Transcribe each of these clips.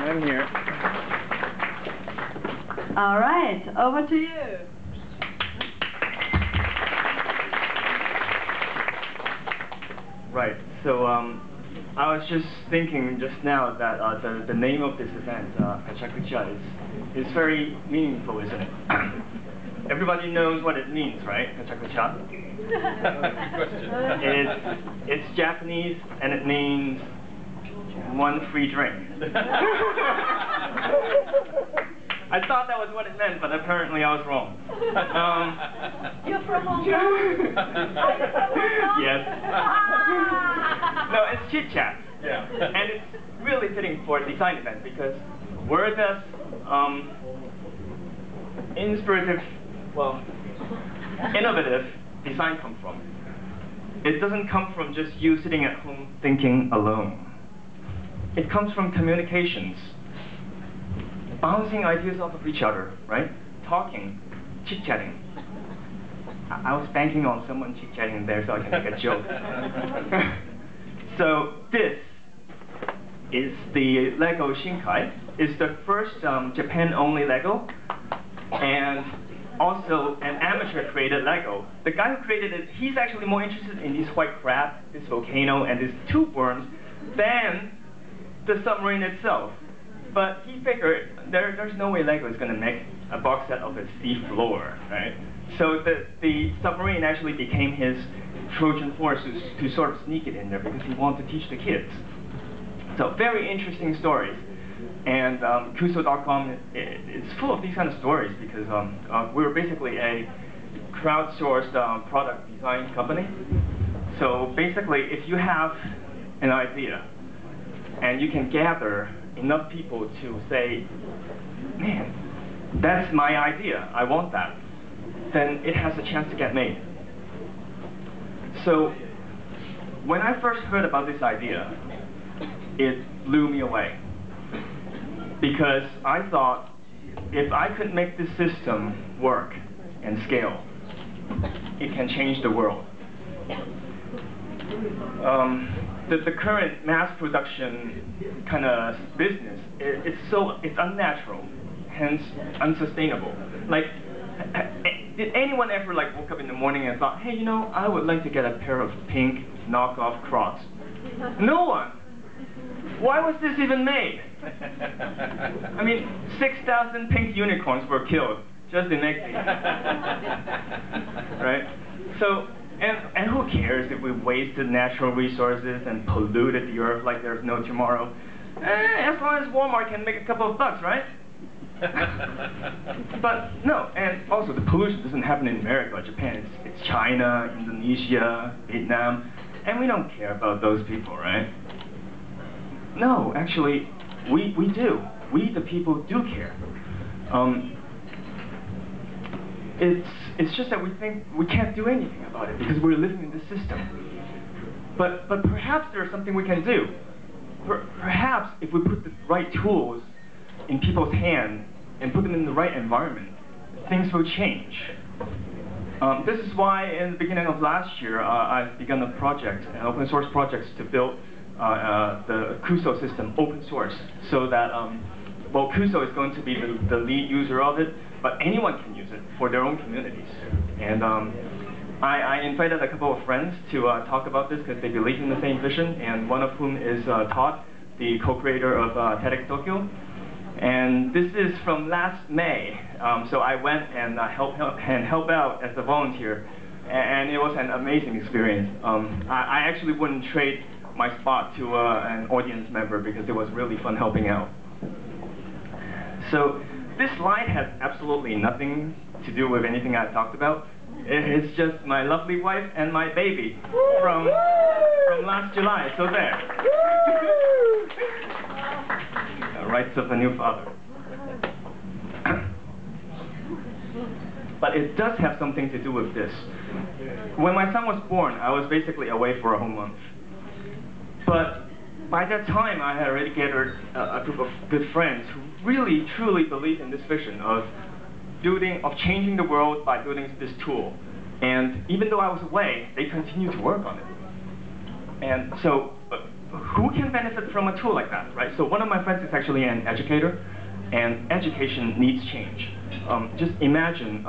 I'm here. All right, over to you. Right. So I was just thinking just now that the name of this event, Pecha Kucha, is very meaningful, isn't it? Everybody knows what it means, right? Pecha Kucha. It's Japanese and it means one free drink. I thought that was what it meant, but apparently I was wrong. You're from Hong Kong? Are you from Hong Kong? Yes. No, it's chit chat. Yeah. And it's really fitting for a design event because where does inspirative, well, innovative design come from? It doesn't come from just you sitting at home thinking alone. It comes from communications. Bouncing ideas off of each other, right? Talking, chit-chatting. I was banking on someone chit-chatting there so I can make a joke. So this is the Lego Shinkai. It's the first Japan-only Lego, and also an amateur-created Lego. The guy who created it, he's actually more interested in this white crab, this volcano, and these tube worms than the submarine itself. But he figured there's no way Lego is going to make a box set of a sea floor, right? So the submarine actually became his Trojan horse to sort of sneak it in there because he wanted to teach the kids. So very interesting stories. And Kuso.com is full of these kind of stories because we're basically a crowdsourced product design company. So basically, if you have an idea and you can gather enough people to say, man, that's my idea, I want that, then it has a chance to get made. So when I first heard about this idea, it blew me away. Because I thought, if I could make this system work and scale, it can change the world. The current mass production kind of business, it's unnatural, hence unsustainable. Like, did anyone ever woke up in the morning and thought, hey, you know, I would like to get a pair of pink knockoff Crocs? No one. Why was this even made? I mean, 6,000 pink unicorns were killed just to make these. Right? So. And who cares if we wasted natural resources and polluted the earth like there's no tomorrow? As long as Walmart can make a couple of bucks, right? But no, and also the pollution doesn't happen in America or Japan. It's China, Indonesia, Vietnam, and we don't care about those people, right? No, actually, we do. We, the people, do care. It's just that we think we can't do anything about it because we're living in this system. But perhaps there's something we can do. Perhaps if we put the right tools in people's hands and put them in the right environment, things will change. This is why in the beginning of last year, I've begun a project, an open source project to build the Kuso system open source so that well, Kuso is going to be the lead user of it, but anyone can use it for their own communities. And I invited a couple of friends to talk about this because they believe in the same vision, and one of whom is Todd, the co-creator of TEDx Tokyo. And this is from last May, so I went and helped out as a volunteer, and it was an amazing experience. I actually wouldn't trade my spot to an audience member because it was really fun helping out. So this slide has absolutely nothing to do with anything I talked about. It's just my lovely wife and my baby from last July, so there. The rights of a new father. But it does have something to do with this. When my son was born, I was basically away for a whole month. But by that time, I had already gathered a group of good friends who really, truly believe in this vision of changing the world by building this tool. And even though I was away, they continued to work on it. And so who can benefit from a tool like that, right? So one of my friends is actually an educator, and education needs change. Just imagine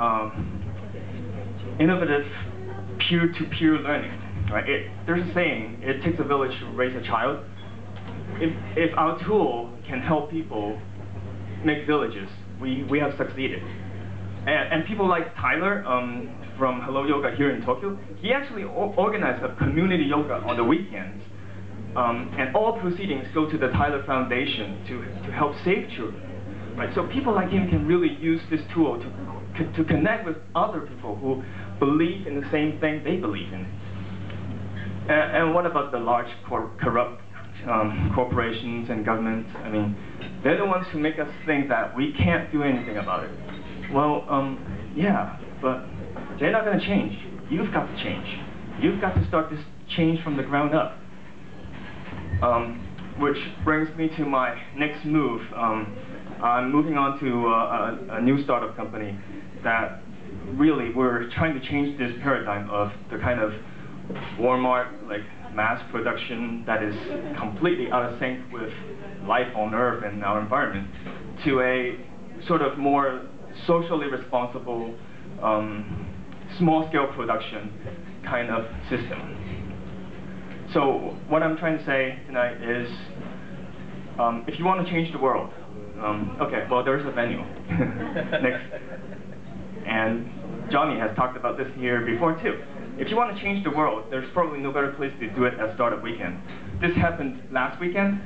innovative peer-to-peer learning, right? There's a saying, it takes a village to raise a child. If our tool can help people make villages, we have succeeded. And people like Tyler from Hello Yoga here in Tokyo, he actually organized a community yoga on the weekends. And all proceedings go to the Tyler Foundation to help save children. Right? So people like him can really use this tool to connect with other people who believe in the same thing they believe in. And what about the large corrupt corporations and governments? I mean, they're the ones who make us think that we can't do anything about it. Well, yeah, but they're not going to change. You've got to change. You've got to start this change from the ground up. Which brings me to my next move. I'm moving on to a new startup company that really we're trying to change this paradigm of the kind of Walmart, like mass production that is completely out of sync with life on Earth and our environment, to a sort of more socially responsible, small-scale production kind of system. So what I'm trying to say tonight is, if you want to change the world, okay, well, there's a venue. Next. And Johnny has talked about this here before too. If you want to change the world, there's probably no better place to do it at Startup Weekend. This happened last weekend.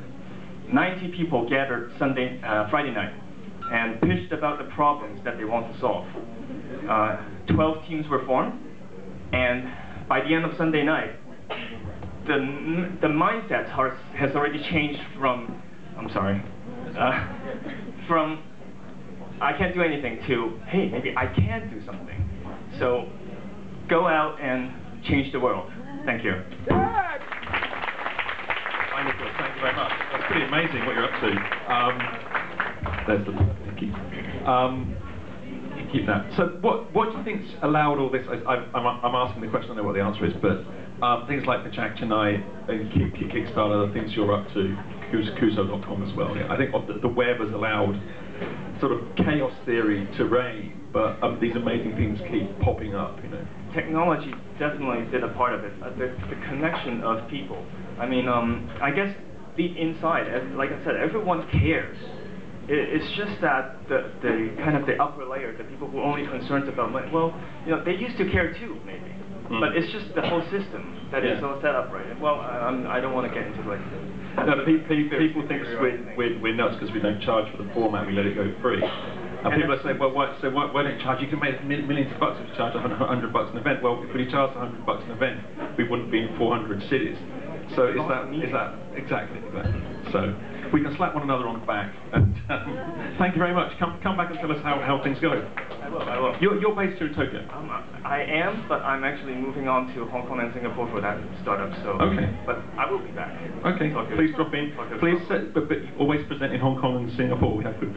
90 people gathered Friday night and pitched about the problems that they want to solve. 12 teams were formed, and by the end of Sunday night, the mindset has already changed from, from I can't do anything to, hey, maybe I can do something. So go out and change the world. Thank you. Wonderful, thank you very much. That's pretty amazing what you're up to. There's the thank you. You keep that. So what do you think's allowed all this? I'm asking the question, I know what the answer is, but things like Pecha Kucha and Kickstarter, the things you're up to, Kuso.com as well. Yeah, I think the web has allowed sort of chaos theory to reign, but these amazing things keep popping up, you know. Technology definitely did a part of it. The connection of people. I mean, I guess deep inside, like I said, everyone cares. It's just that the kind of the upper layer, the people who are only concerned about money, well, you know, they used to care too, maybe. But it's just the whole system that is all set up right. Well, I don't want to get into like. No, people think we're nuts because we don't charge for the format, we let it go free. And people are saying, well, why don't you charge? You can make millions of bucks if you charge $100 an event. Well, if we charged $100 an event, we wouldn't be in 400 cities. So is that exactly? So we can slap one another on the back. And thank you very much. Come back and tell us how things go. I will. You're based here in Tokyo. I am, but I'm actually moving on to Hong Kong and Singapore for that startup. So. Okay. But I will be back. Okay. Please drop in. Please, but always present in Hong Kong and Singapore. We have good